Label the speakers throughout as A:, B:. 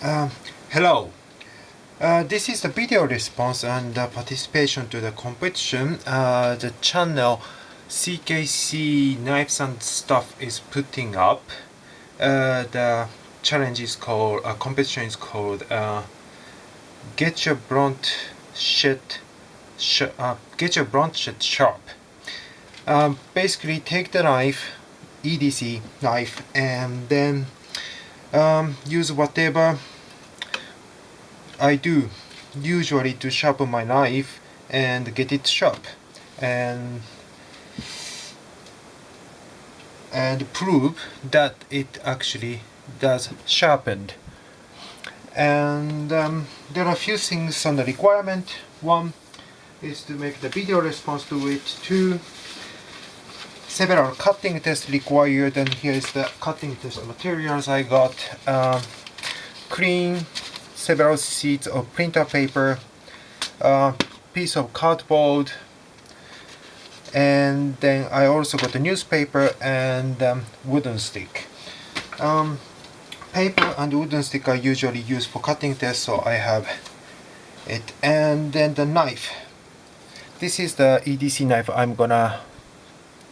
A: Hello. This is the video response and participation to the competition. The channel cKc Knives and Stuff is putting up. The challenge is called, competition is called Get Your Blunt Shed Sharp. Basically, take the knife, EDC knife, and then use whatever I do usually to sharpen my knife and get it sharp and prove that it actually does sharpened. And there are a few things on the requirement. One is to make the video response to it. Two, several cutting tests required, and here is the cutting test materials I got. Clean, several sheets of printer paper, piece of cardboard, and then I also got a newspaper and wooden stick. Paper and wooden stick are usually used for cutting tests, so I have it. And then the knife. This is the EDC knife. I'm gonna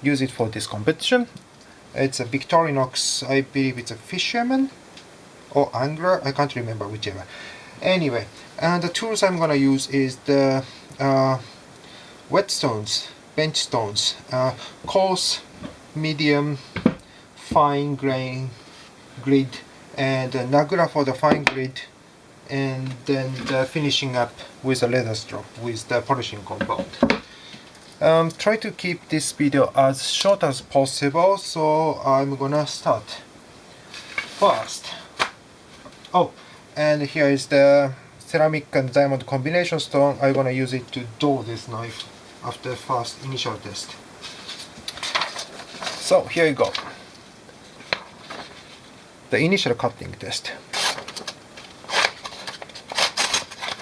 A: use it for this competition. It's a Victorinox, I believe it's a fisherman or angler, I can't remember whichever. Anyway, and the tools I'm gonna use is the whetstones, bench stones, coarse, medium, fine grain grid, and Nagura for the fine grid, and then the finishing up with a leather strop with the polishing compound. Try to keep this video as short as possible, so I'm gonna start first. Oh, and here is the ceramic and diamond combination stone. I'm gonna use it to dull this knife after first initial test. So here you go. The initial cutting test.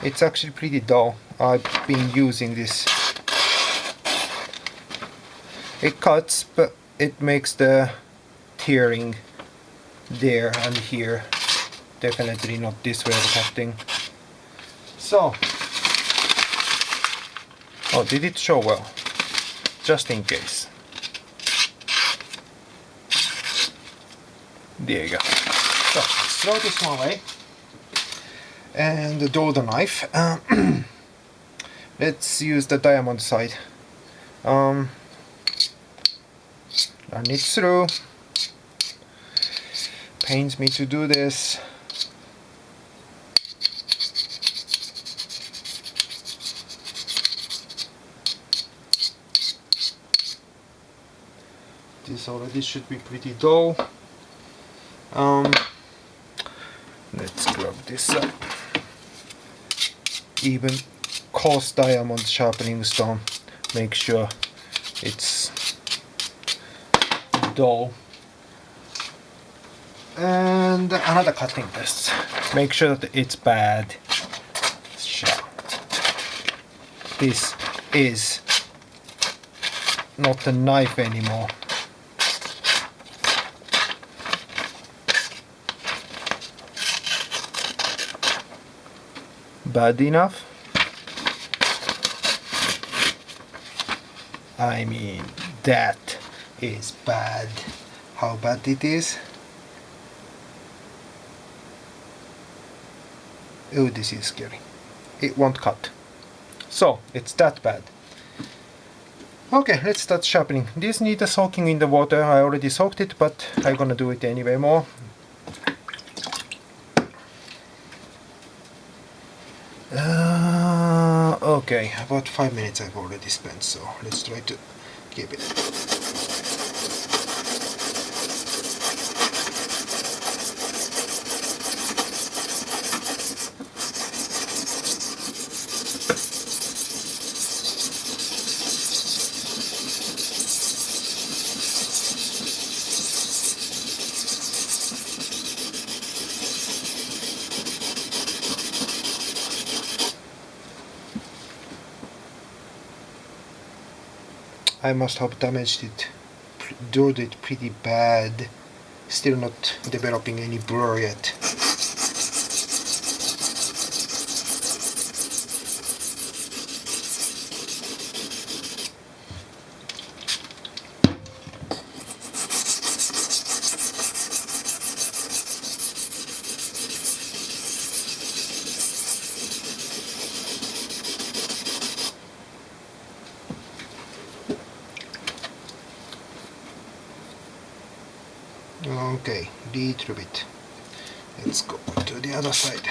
A: It's actually pretty dull. I've been using this. It cuts, but it makes the tearing there and here. Definitely not this way of cutting. So, oh, did it show well? Just in case. There you go. So, throw this one away and dull the knife. Let's use the diamond side. Run it through. Pains me to do this. This already should be pretty dull. Let's grab this up. Even coarse diamond sharpening stone. Make sure it's dull. And another cutting test. Make sure that it's bad. This is not a knife anymore. Bad enough? I mean, that is bad. How bad it is? Oh, this is scary. It won't cut. So, it's that bad. Okay, let's start sharpening. This needs soaking in the water. I already soaked it, but I'm gonna do it anyway more. Okay, about 5 minutes I've already spent, so let's try to keep it. I must have damaged it, dulled it pretty bad. Still not developing any blur yet. Okay, little bit. Let's go to the other side.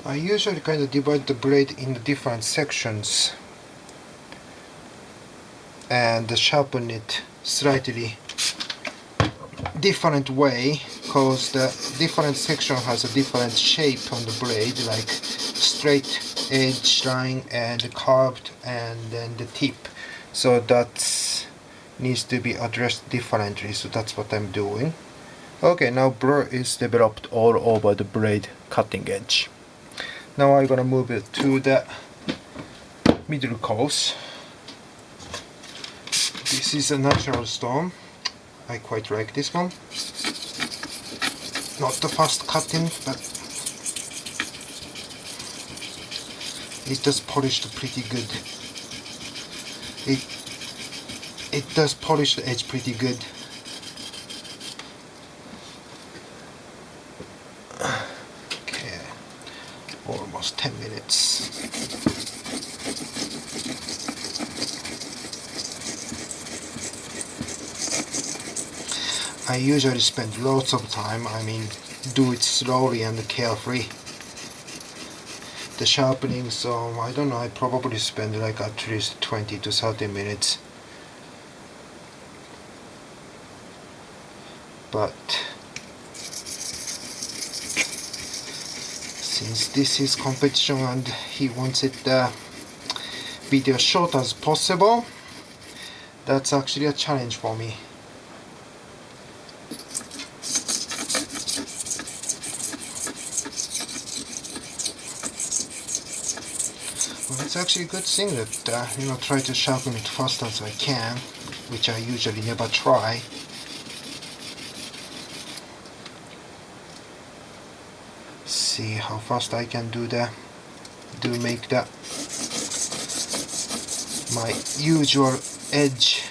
A: I usually kind of divide the blade into different sections and sharpen it slightly different way, because the different section has a different shape on the blade, like straight edge line and curved and then the tip, so that needs to be addressed differently, so that's what I'm doing. Okay, now blur is developed all over the blade cutting edge. Now I'm gonna move it to the middle course. This is a natural stone. I quite like this one. Not the fast cutting, but it does polish pretty good. It does polish the edge pretty good. Okay, almost 10 minutes. I usually spend lots of time, do it slowly and carefully, the sharpening, so I don't know, I probably spend like at least 20 to 30 minutes. But since this is competition and he wants it video short as possible, that's actually a challenge for me. Well, it's actually a good thing that try to sharpen it fast as I can, which I usually never try. See how fast I can make that my usual edge.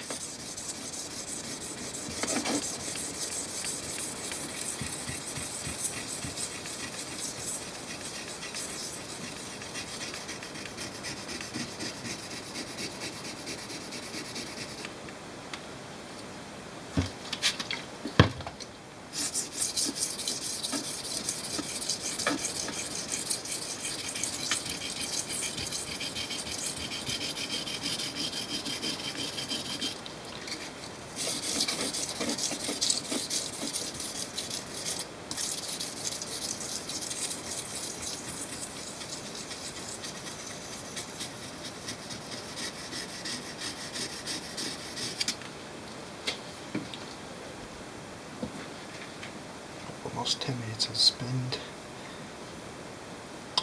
A: Almost 10 minutes I've spent.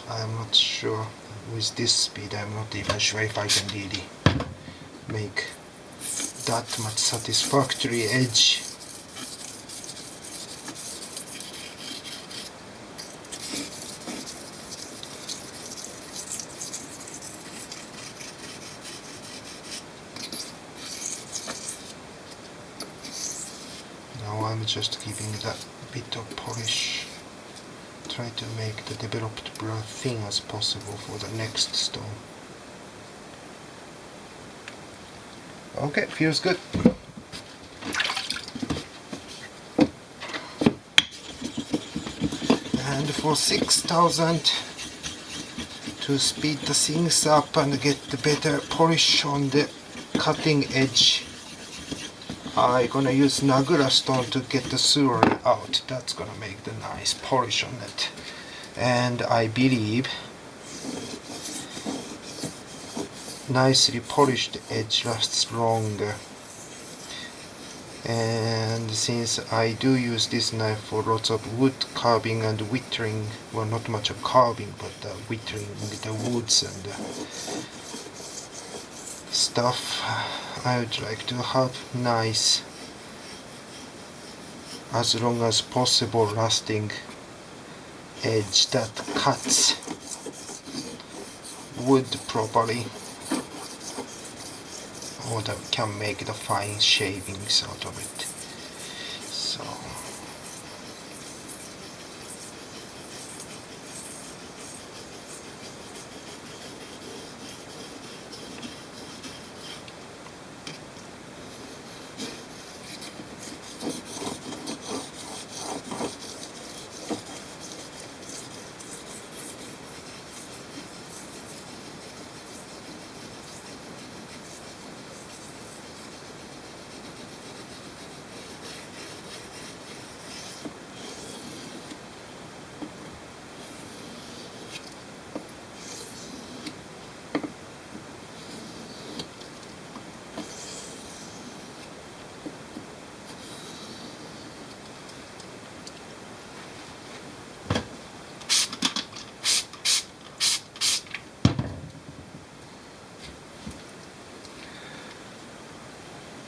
A: I'm not sure, with this speed I'm not even sure if I can really make that much satisfactory edge. Now I'm just giving that bit of polish. Try to make the developed blur thin as possible for the next stone. Okay, feels good. And for 6000 to speed the things up and get the better polish on the cutting edge, I'm gonna use Nagura stone to get the surgery out. That's gonna make the nice polish on it. And I believe nicely polished edge lasts longer. And since I do use this knife for lots of wood carving and whittling, well, not much of carving, but whittling the woods and stuff, I would like to have nice, as long as possible, lasting edge that cuts wood properly, or that can make the fine shavings out of it. So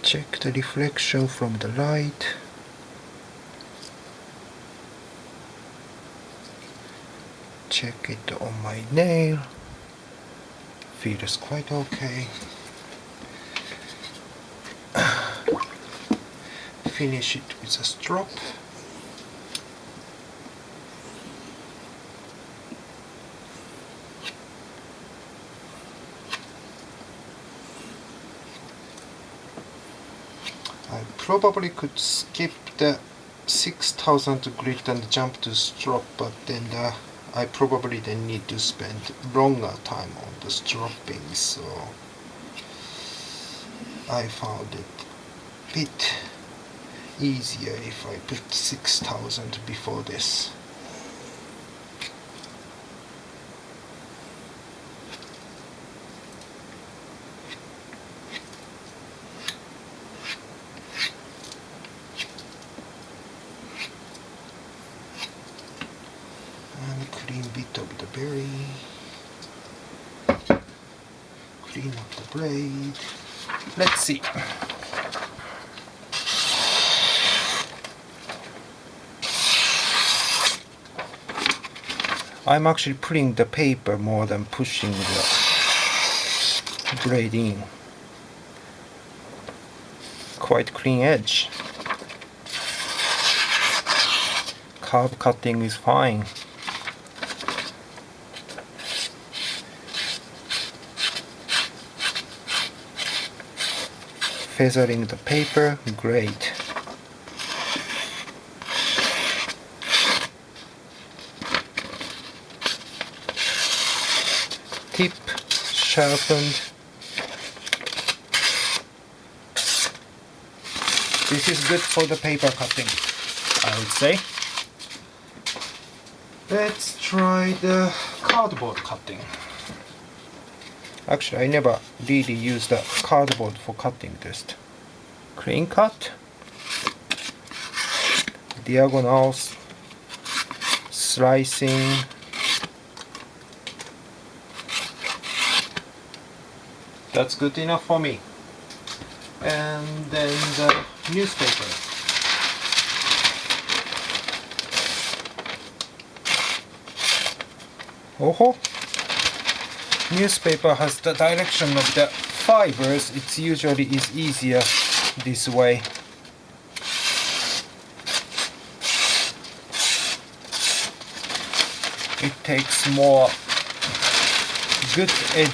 A: check the reflection from the light. Check it on my nail. Feels quite okay. Finish it with a strop. I probably could skip the 6000 grit and jump to strop, but then I probably then need to spend longer time on the stropping, so I found it a bit easier if I put 6000 before this. Clean bit of the berry, clean up the blade. Let's see. I'm actually pulling the paper more than pushing the blade in. Quite clean edge. Curve cutting is fine. Feathering the paper, great. Tip sharpened. This is good for the paper cutting, I would say. Let's try the cardboard cutting. Actually, I never really used the cardboard for cutting this. Clean cut, diagonals, slicing. That's good enough for me. And then the newspaper. Oh, newspaper has the direction of the fibers. It's usually is easier this way. It takes more good edge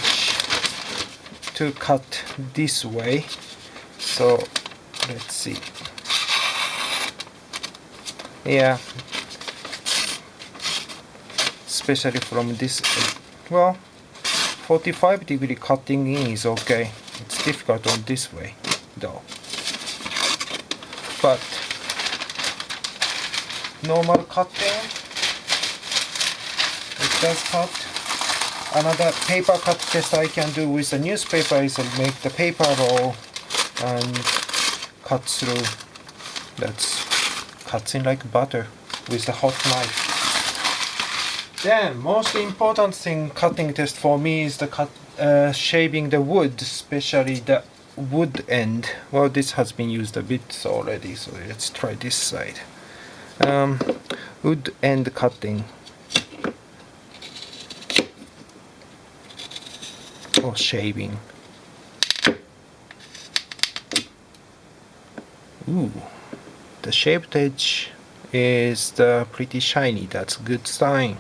A: to cut this way. So let's see. Yeah, especially from this, well, 45-degree cutting in is okay. It's difficult on this way though. But normal cutting, it does cut. Another paper cut test I can do with the newspaper is make the paper roll and cut through That's cuts in like butter with the hot knife. Then most important thing cutting test for me is the shaving the wood, especially the wood end. Well, this has been used a bit already, so let's try this side. Wood end cutting or shaving. Ooh, the shaved edge is pretty shiny. That's a good sign.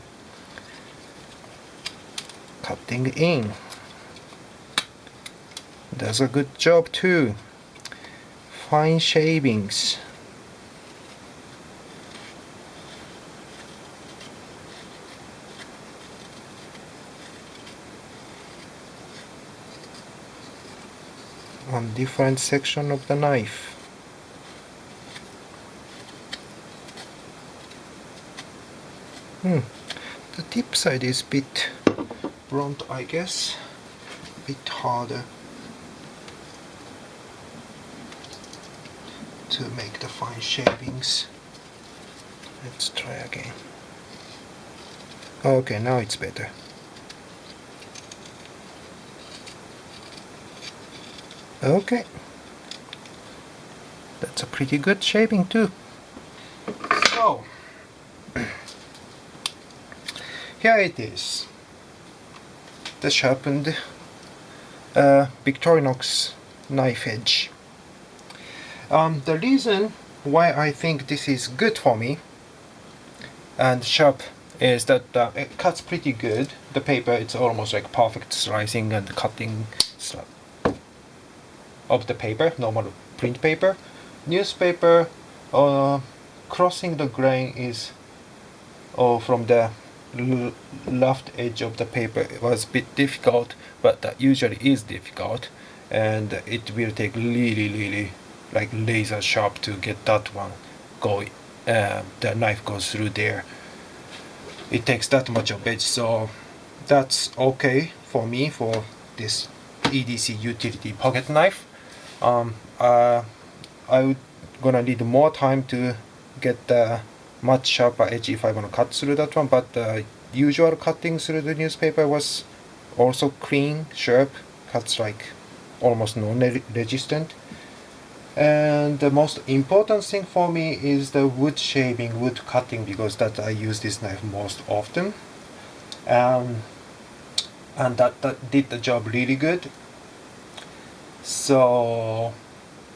A: Cutting in does a good job too. Fine shavings. On different section of the knife. The tip side is a bit blunt, I guess. A bit harder to make the fine shavings. Let's try again. Okay, now it's better. Okay, that's a pretty good shaving too. So here it is, the sharpened Victorinox knife edge. The reason why I think this is good for me and sharp is that it cuts pretty good. The paper, it's almost like perfect slicing and cutting of the paper, normal print paper. Newspaper, crossing the grain is from the left edge of the paper. It was a bit difficult, but that usually is difficult, and it will take really like laser sharp to get that one going. The knife goes through there. It takes that much of edge, so that's okay for me for this EDC utility pocket knife. I'm gonna need more time to get the much sharper edge if I want to cut through that one, but the usual cutting through the newspaper was also clean, sharp, cuts like almost non-resistant. And the most important thing for me is the wood shaving, wood cutting, because that I use this knife most often, and that did the job really good. So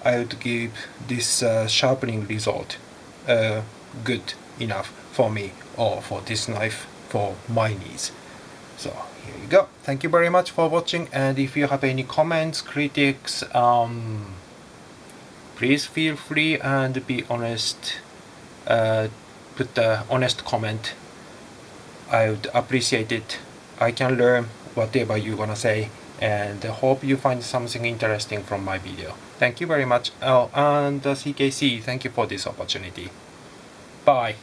A: I would give this sharpening result good enough for me, or for this knife for my needs. So here you go. Thank you very much for watching, and if you have any comments, critiques, please feel free and be honest. Put the honest comment. I would appreciate it. I can learn whatever you wanna say, and hope you find something interesting from my video. Thank you very much. Oh, and cKc, thank you for this opportunity. Bye.